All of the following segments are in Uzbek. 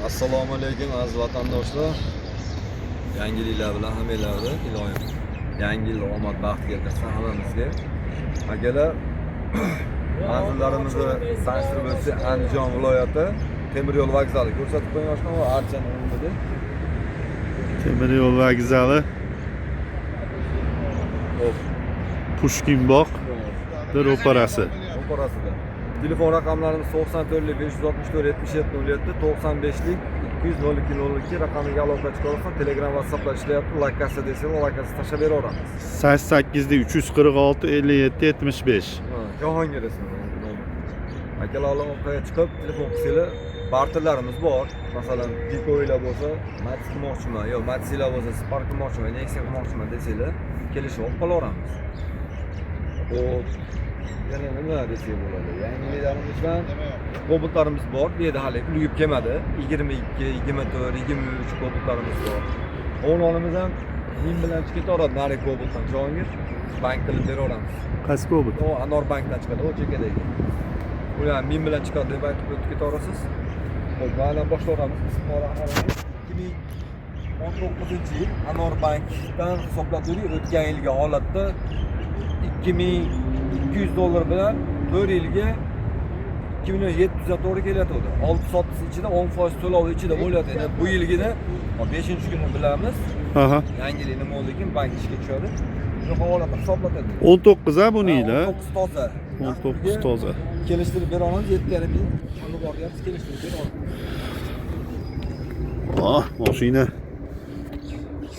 Assalomu alaykum aziz vatandoshlar. Yangi yillar bilan hammalarni iloyim yangi yil omad baxt keltirsin hammamizga. Akalar, manzillarimizni tanishtirib o'tsak, Andijon viloyati temir yo'l vokzali ko'rsatib qo'ying oshna va Archan o'rnida. Temir yo'l vokzali. Pushkinbog' ro'parasi. Ro'parasida. Telefon raqamlarimiz 94 564 77 07 95 200 02 raqamiga aloqa chiqarsa, Telegram, WhatsApplar ishlayapti. Lokatsiya desangiz, lokatsiya tashlab beraveramiz. 88 346 57 75. Jahongir ismi. Akalar aloqaga chiqib, telefon qilsanglar, barterlarimiz bor. Masalan, Diko'ylar bo'lsa, Matiz qilmoqchiman, yo Matizlar bo'lsa, Spark qilmoqchiman, Nexia qilmoqchiman desanglar, kelishib olib qolaveramiz. Xo'p, yana nima desak bo'ladi? Yangiliklarimiz bilan Cobultlarimiz bor. Bu yerda hali ulgib kelmadi. 22, 24, 23 Cobultlarimiz bor. O'g'lonimiz ham men bilan chiqib ketaveradi, nari Cobultdan Jahongir. Bank qilib beraveramiz. Qaysi Cobult? O Anor bankdan chiqadi, o chekadagi. Ular men bilan chiqadi deb aytib o'tib ketaverasiz. Xo'p, mana boshlaymiz. 2019-yil Anor bankdan hisoblab ko'ring, o'tgan yilgi holatda $2200 bilan 4 yilga 2.700 to'g'ri kelyapti. 6 sotish ichida 10% to'lov ichida bo'lyapti. Endi bu yilgini 5-kuni bilamiz. Aha. Yangi yil nima bo'ldi ekan, bank ishga tushadi. Shunaqa holatda hisoblatadi. 19 a buni yili. 19 toza. 19 toza. Kelishtirib bera olamiz, 7.5 ming. Shuni boryapmiz, kelishtirib bera olamiz. Mashina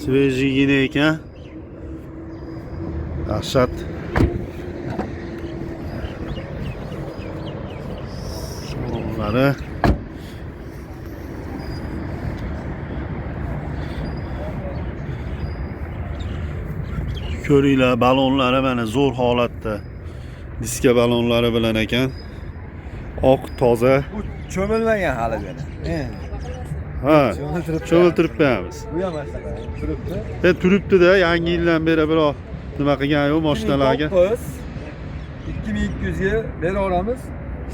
svejigina ekan. Dahshat. Salonlari. Ko'ringlar, balonlari mana zo'r holatda. Diska balonlari bilan ekan. Oq, toza. Bu cho'milmagan hali beri. Ha, cho'miltirib qo'yamiz. Bu ham ashtaqa turibdi. Turibdi-da, yangi yildan beri birov nima qilgan yo'q mashinalarga. 2200 ga bera olamiz.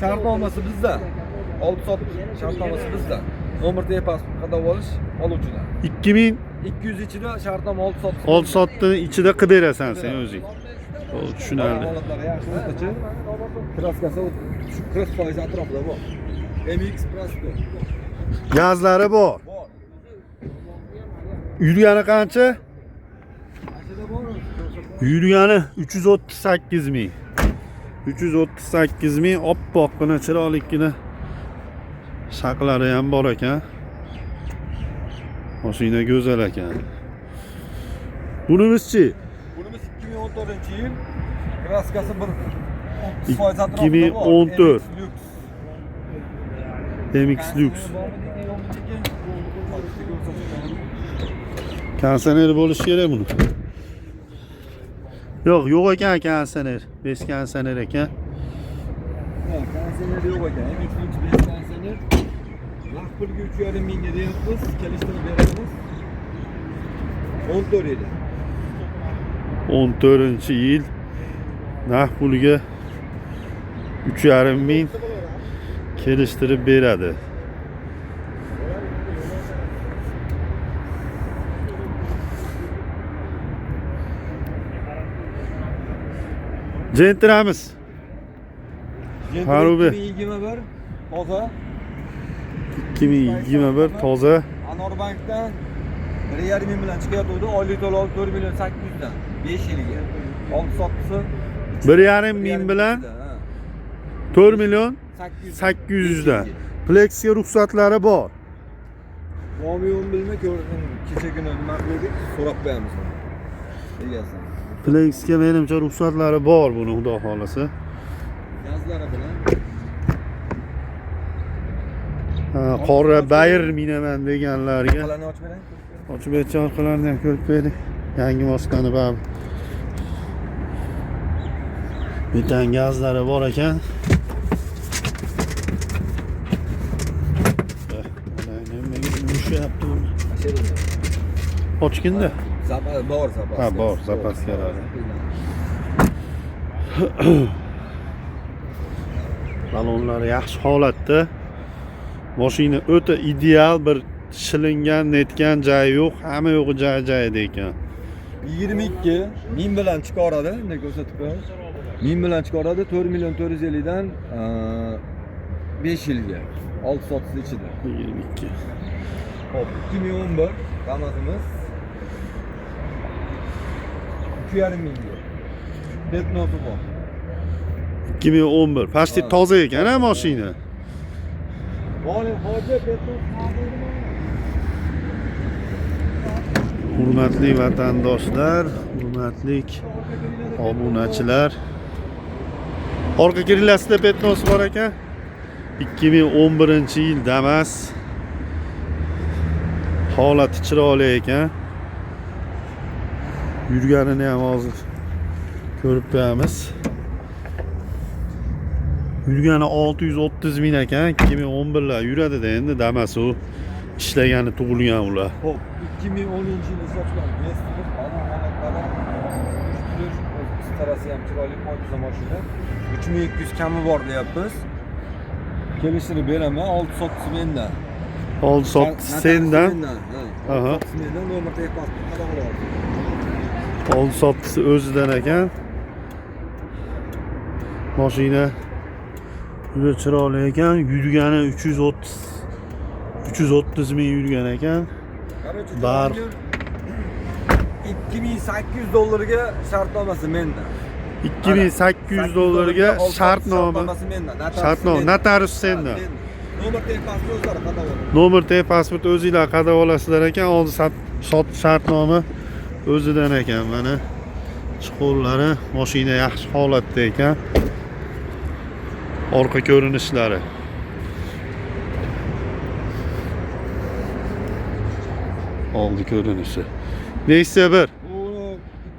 Shartnomasi bizda. 6 soat shartnomasi bizda. Nomer pasport qadab olish oluvchidan. 2200 ichida shartnoma 6 soat. 6 soatning ichida qilib berasan sen o'zing. Tushunarli. Holatlari yaxshi o'rtacha. Kraskasi 40% atrofida bor. MX Prasko. Gazlari bor. Yurgani qancha? Yurgani 338 ming. 338 ming, oppoqqina, chiroyligina shaqlari ham bor ekan. Mashina go'zal ekan. Bunimizchi? Bunimiz 2014-yil. Kraskasi 30% atrofida 2014. MX Lux. Kansener bo'lishi kerak buni. Yo'q ekan kansener. 5 kansener ekan. Kansener yo'q ekan. MX Lux 5 kansener. Vaqt pulga 3.5 mingga deyapmiz, kelishtirib beramiz. 14 yil. 14-yil. Naq puliga 3.5 ming kelishtirib beradi. Jentiramiz. Harubi 2021 toza. 2021 toza. Anor bankdan 1.5 ming bilan chiqyapti. Oylik to'lov 4 million 800 dan 5 yilga. 6 sotisi 1.5 ming bilan 4 million 800 dan. Plexga ruxsatlari bor. Bormi-yo'qmi bilmay ko'rdim. Kecha kuni nima qildik? So'rab qo'yamiz. Egasi. Plexga menimcha ruxsatlari bor buni, xudo xolasa. Gazlari bilan. Qora bayr minaman deganlarga. Qalarni ochib berang. Ochib aytgan orqalarini ham ko'rib bering. Yangi moskani bor. Metan gazlari bor ekan. Yumshyapti buni. Ochganda. Bor zapas. Ha, bor, zapas keladi. Balonlar yaxshi holatda. Mashina o'ta ideal bir shilingan, netgan joyi yo'q, hamma yo'g'i joyi ekan. 22 ming bilan chiqaradi, bunday ko'rsatib qo'yamiz. Ming bilan chiqaradi 4 million 450 dan 5 yilga 6 sotish ichida. 22. Hop, 2011 Kamazimiz 2,5 mingga. Petnosi bor. 2011. Pasti toza ekan ha mashina. Hozir petnos Hurmatli vatandoshlar, hurmatli obunachilar. Orqa kirilasida petnos bor ekan. 2011-yil Damas. Holati chiroyli ekan. Yurganini ham hozir ko'rib qo'yamiz. Yurgani 630 ming ekan. 2011lar yuradi-da endi Damas u. Ishlagani tug'ilgan ular. Hop, 2010-yilda sotilgan Vespa starasi ham chiroyli poygaza mashina. 3200 kami bor deyapmiz. Kelishini beraman, 6 sotisi mendan. 6 sot sendan. Aha. Mendan nomer pasport qadam oladi. 6 sotisi o'zidan ekan. Mashina juda chiroyli ekan. Yurgani 330 ming yurgan ekan. Bar 2800 dollarga shartnomasi mendan. 2800 dollarga shartnoma. Shartnoma notarius sendan. Nomer pasport o'zlari qadam oladi. Nomer pasport o'zinglar qadam olasizlar ekan. Oldi sot shartnoma o'zidan ekan. Mana chiqollari, mashina yaxshi holatda ekan. Orqa ko'rinishlari. Oldi ko'rinishi. Neyse bir. Bu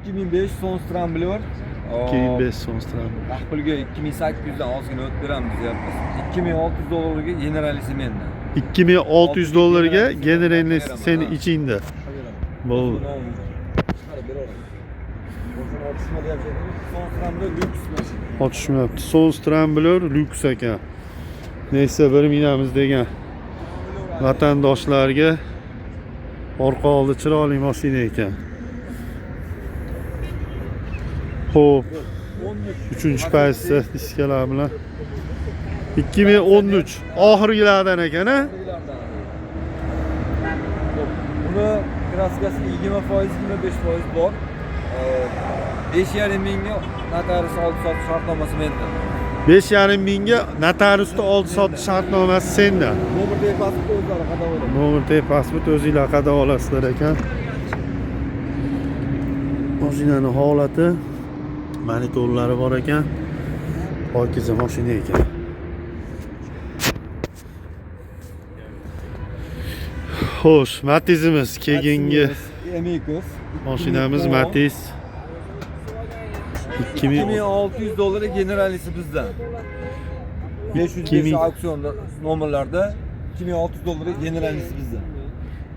2005 son Scrambler. 2005 son Scrambler. Pulga 2800 dan ozgina o'tib beramiz deyapmiz. 2600 dollarga generalisi mendan. 2600 dollarga generalisi seni ichingda. Bo'ldi. Otishmayapti. Son Scrambler lyuks ekan. Neyse bir minamiz degan vatandoshlarga orqa oldi chiroyli mashina ekan. Xo'p. 3-paysi diskalar bilan 2013 oxirgilardan ekan a? Buni kraskasi 20%, 25% bor. 5,5 mingga notarius oldi sotish shartnomasi mendan. 5,5 mingga notariusda oldi sotish shartnomasi sendan. Nomer pasport o'zlari qadam oladi. Nomer pasport o'zinglar qadam olasizlar ekan. Mashinaning holati, monitorlari bor ekan. Pokiza mashina ekan. Xo'sh, Matizimiz keyingi mashinamiz Matiz. 2600 dollarga generalisi bizdan. 505 auksionda nomerlarda 2600 dollarga generalisi bizdan.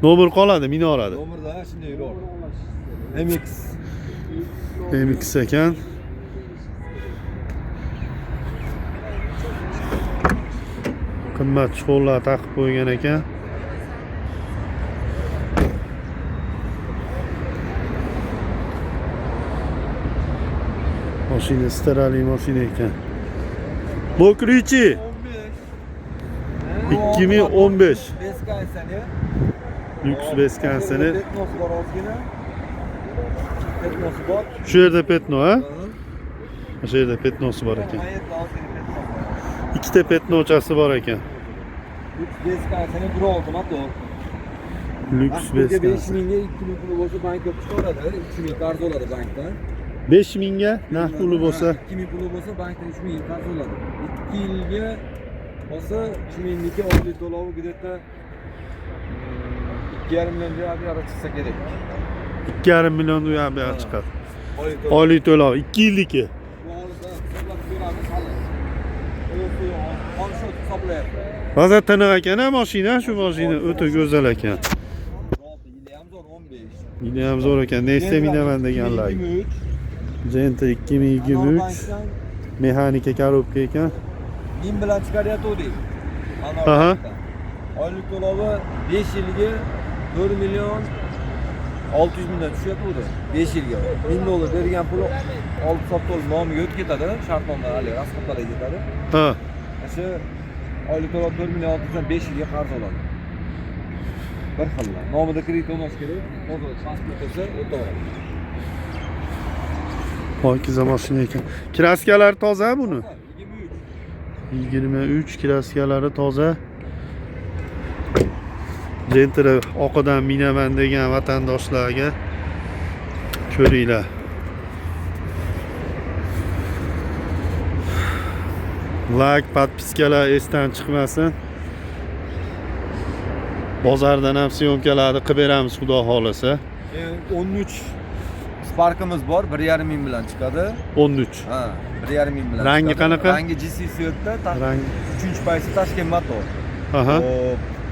Nomer qoladi, minorada. Nomerda shunday yuradi. MX ekan. Qimmat chiqo'llar taqib qo'ygan ekan. Mashina starali mashina ekan. Mokrichi 2015 Lüks beskansani. Petnosi bor. Shu yerda petno ha? Shu yerda petnosi bor ekan. Ikkita petnochasi bor ekan. Lüks beskansani bir oldi motor. Lüks beskansi. 5 mingga 2 ming puli bo'lsa bank olib chiqaradi. 3 ming qarz oladi bankdan. 5 mingga naqd puli bo'lsa, 2 ming puli bo'lsa bankdan 3 ming qarz oladi. 2 yilga bo'lsa 3 mingniki oylik to'lovi где-то 2,5 million deyapti, chiqsa kerak. 2,5 million deyapti chiqadi. Oylik to'lov 2 yilniki. Hozir tiniq ekan mashina, shu mashina o'ta go'zal ekan. Yili ham zo'r ekan. Neyse minaman deganlar. Jenta 2023 mexanika korobka ekan. Men bilan chiqaryapti deydi. Aha. Oylik to'lovi 5 yilga 4 million 600 mingdan tushyapti. 5 yilga $1000 bergan puli 6 soat nomiga o'tib ketadi, shartnoma hali rasxodlarga ketadi. Ha. O'sha oylik to'lov 4 million 600 dan 5 yilga qarz oladi. Bir xilla. Nomida kredit olmas kerak. Hozir pasport bo'lsa o'taveradi. Pokiza mashina ekan. Kraskalari toza buni. 23. 23 kraskalari toza. Gentra oqidan minaman degan vatandoshlarga ko'ringlar. Like, podpiskalar esdan chiqmasin. Bozordan ham syomkalarni qilib beramiz, xudo xolasa. 13 Spark'imiz bor, 1,5 ming bilan chiqadi. 13. Ha, 1,5 ming bilan. Rangi qanaqa? Rangi GC Swift'da, Rangi. 3-paysi Toshkent motor. Aha.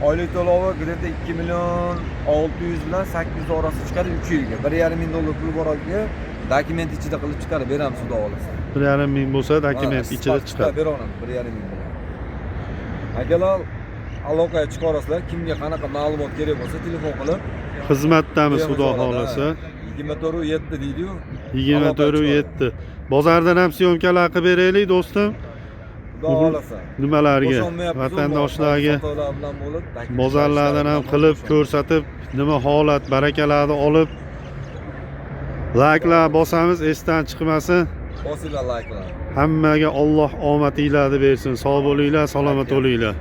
Oylik to'lovi greta 2 million 600 bilan 800 orasida chiqadi 3 yilga. 1,5 ming dollar pul bor aka. Dokument ichida qilib chiqarib beramiz, xudo xolasa. 1,5 ming bo'lsa, dokument ichida chiqadi. Beraveramiz 1,5 ming bilan. Akalar aloqaga chiqarasizlar, kimga qanaqa ma'lumot kerak bo'lsa telefon qilib Xizmatdamiz, xudo xolasa. 24/7 deydi-yu. 24/7. Bozordan ham syomkalar qilib beraylik, do'stim. Xudo xolasa. Nimalarga? Vatandoshlarga bozorlardan ham qilib ko'rsatib, nima holat, barakalarni olib like'lar bosamiz, esdan chiqmasin. Bosinglar like'lar. Hammaga Alloh omadinglarni bersin. Sog' bo'linglar, salomat bo'linglar.